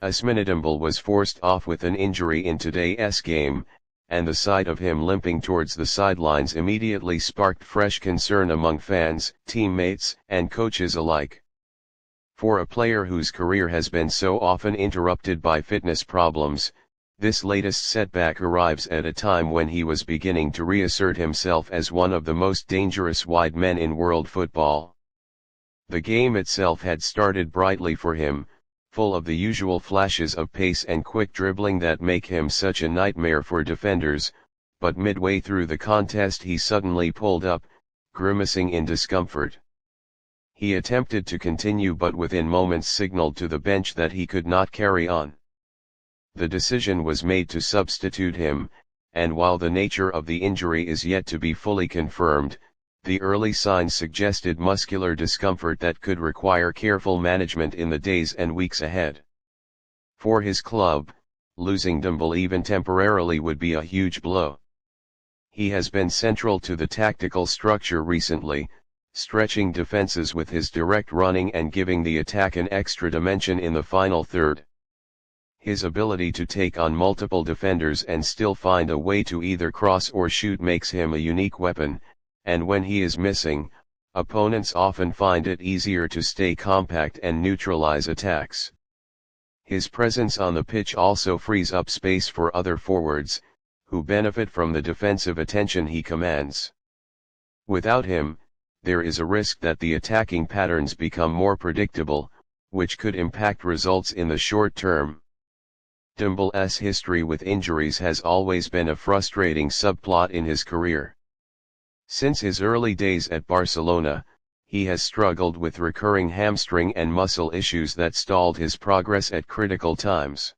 Ousmane Dembélé was forced off with an injury in today's game, and the sight of him limping towards the sidelines immediately sparked fresh concern among fans, teammates, and coaches alike. For a player whose career has been so often interrupted by fitness problems, this latest setback arrives at a time when he was beginning to reassert himself as one of the most dangerous wide men in world football. The game itself had started brightly for him, full of the usual flashes of pace and quick dribbling that make him such a nightmare for defenders, but midway through the contest he suddenly pulled up, grimacing in discomfort. He attempted to continue but within moments signaled to the bench that he could not carry on. The decision was made to substitute him, and while the nature of the injury is yet to be fully confirmed, the early signs suggested muscular discomfort that could require careful management in the days and weeks ahead. For his club, losing Dembélé even temporarily would be a huge blow. He has been central to the tactical structure recently, stretching defenses with his direct running and giving the attack an extra dimension in the final third. His ability to take on multiple defenders and still find a way to either cross or shoot makes him a unique weapon, and when he is missing, opponents often find it easier to stay compact and neutralize attacks. His presence on the pitch also frees up space for other forwards, who benefit from the defensive attention he commands. Without him, there is a risk that the attacking patterns become more predictable, which could impact results in the short term. Dembélé's history with injuries has always been a frustrating subplot in his career. Since his early days at Barcelona, he has struggled with recurring hamstring and muscle issues that stalled his progress at critical times.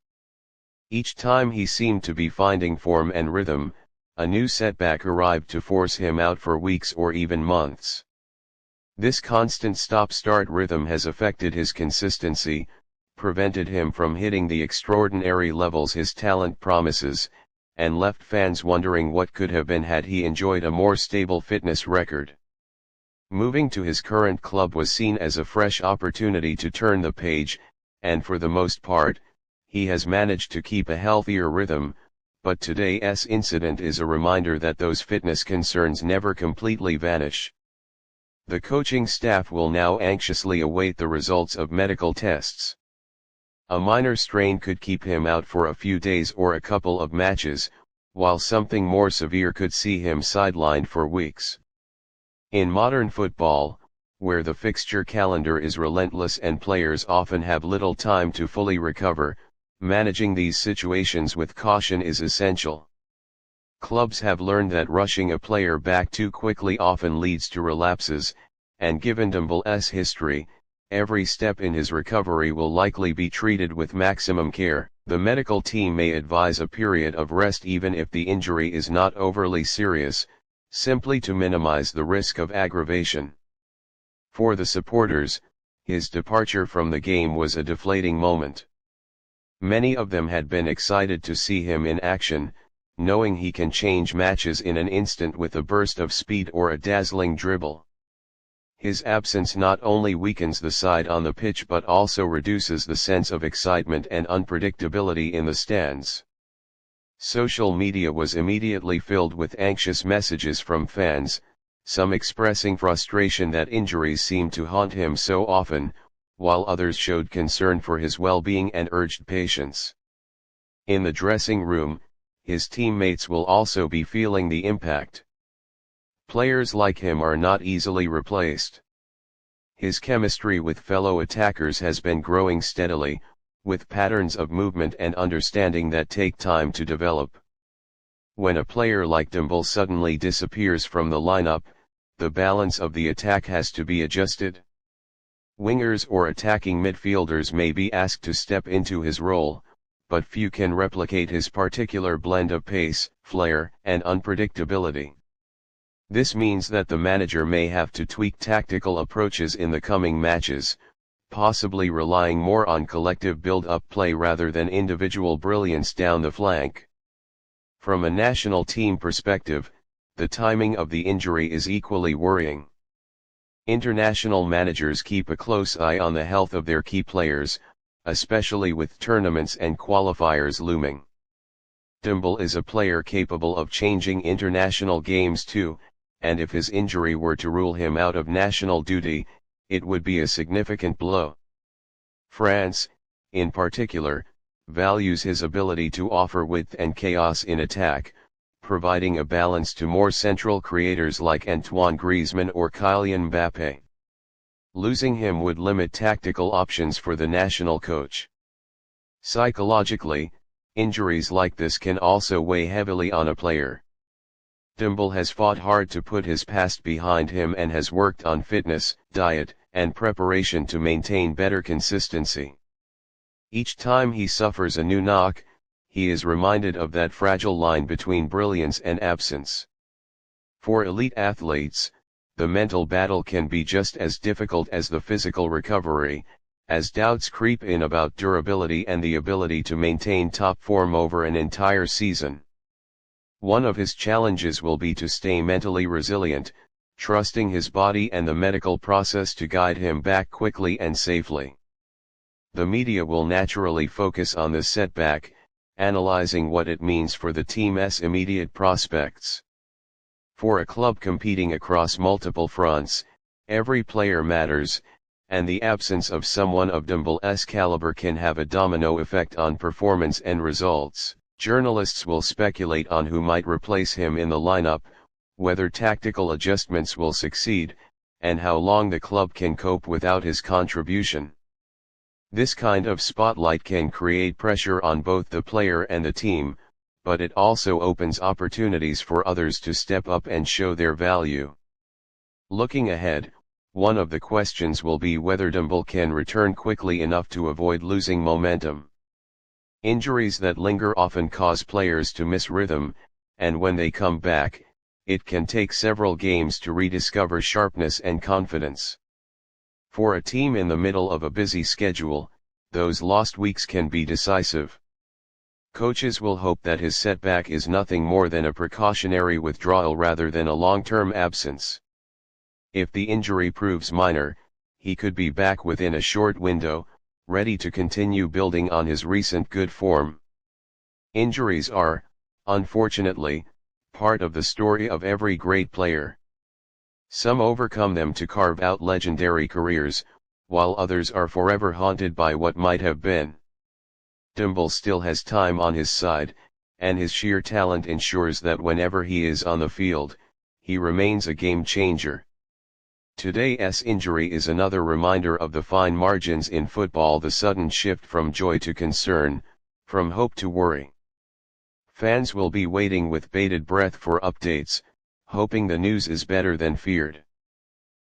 Each time he seemed to be finding form and rhythm, a new setback arrived to force him out for weeks or even months. This constant stop-start rhythm has affected his consistency, prevented him from hitting the extraordinary levels his talent promises, and left fans wondering what could have been had he enjoyed a more stable fitness record. Moving to his current club was seen as a fresh opportunity to turn the page, and for the most part, he has managed to keep a healthier rhythm, but today's incident is a reminder that those fitness concerns never completely vanish. The coaching staff will now anxiously await the results of medical tests. A minor strain could keep him out for a few days or a couple of matches, while something more severe could see him sidelined for weeks. In modern football, where the fixture calendar is relentless and players often have little time to fully recover, managing these situations with caution is essential. Clubs have learned that rushing a player back too quickly often leads to relapses, and given Dembélé's history, every step in his recovery will likely be treated with maximum care. The medical team may advise a period of rest even if the injury is not overly serious, simply to minimize the risk of aggravation. For the supporters, his departure from the game was a deflating moment. Many of them had been excited to see him in action, knowing he can change matches in an instant with a burst of speed or a dazzling dribble. His absence not only weakens the side on the pitch but also reduces the sense of excitement and unpredictability in the stands. Social media was immediately filled with anxious messages from fans, some expressing frustration that injuries seemed to haunt him so often, while others showed concern for his well-being and urged patience. In the dressing room, his teammates will also be feeling the impact. Players like him are not easily replaced. His chemistry with fellow attackers has been growing steadily, with patterns of movement and understanding that take time to develop. When a player like Dembélé suddenly disappears from the lineup, the balance of the attack has to be adjusted. Wingers or attacking midfielders may be asked to step into his role, but few can replicate his particular blend of pace, flair, and unpredictability. This means that the manager may have to tweak tactical approaches in the coming matches, possibly relying more on collective build-up play rather than individual brilliance down the flank. From a national team perspective, the timing of the injury is equally worrying. International managers keep a close eye on the health of their key players, especially with tournaments and qualifiers looming. Dembélé is a player capable of changing international games too, and if his injury were to rule him out of national duty, it would be a significant blow. France, in particular, values his ability to offer width and chaos in attack, providing a balance to more central creators like Antoine Griezmann or Kylian Mbappé. Losing him would limit tactical options for the national coach. Psychologically, injuries like this can also weigh heavily on a player. Dembélé has fought hard to put his past behind him and has worked on fitness, diet, and preparation to maintain better consistency. Each time he suffers a new knock, he is reminded of that fragile line between brilliance and absence. For elite athletes, the mental battle can be just as difficult as the physical recovery, as doubts creep in about durability and the ability to maintain top form over an entire season. One of his challenges will be to stay mentally resilient, trusting his body and the medical process to guide him back quickly and safely. The media will naturally focus on this setback, analyzing what it means for the team's immediate prospects. For a club competing across multiple fronts, every player matters, and the absence of someone of Dembélé's caliber can have a domino effect on performance and results. Journalists will speculate on who might replace him in the lineup, whether tactical adjustments will succeed, and how long the club can cope without his contribution. This kind of spotlight can create pressure on both the player and the team, but it also opens opportunities for others to step up and show their value. Looking ahead, one of the questions will be whether Dembélé can return quickly enough to avoid losing momentum. Injuries that linger often cause players to miss rhythm, and when they come back, it can take several games to rediscover sharpness and confidence. For a team in the middle of a busy schedule, those lost weeks can be decisive. Coaches will hope that his setback is nothing more than a precautionary withdrawal rather than a long-term absence. If the injury proves minor, he could be back within a short window, ready to continue building on his recent good form. Injuries are, unfortunately, part of the story of every great player. Some overcome them to carve out legendary careers, while others are forever haunted by what might have been. Dembélé still has time on his side, and his sheer talent ensures that whenever he is on the field, he remains a game changer. Today's injury is another reminder of the fine margins in football, the sudden shift from joy to concern, from hope to worry. Fans will be waiting with bated breath for updates, hoping the news is better than feared.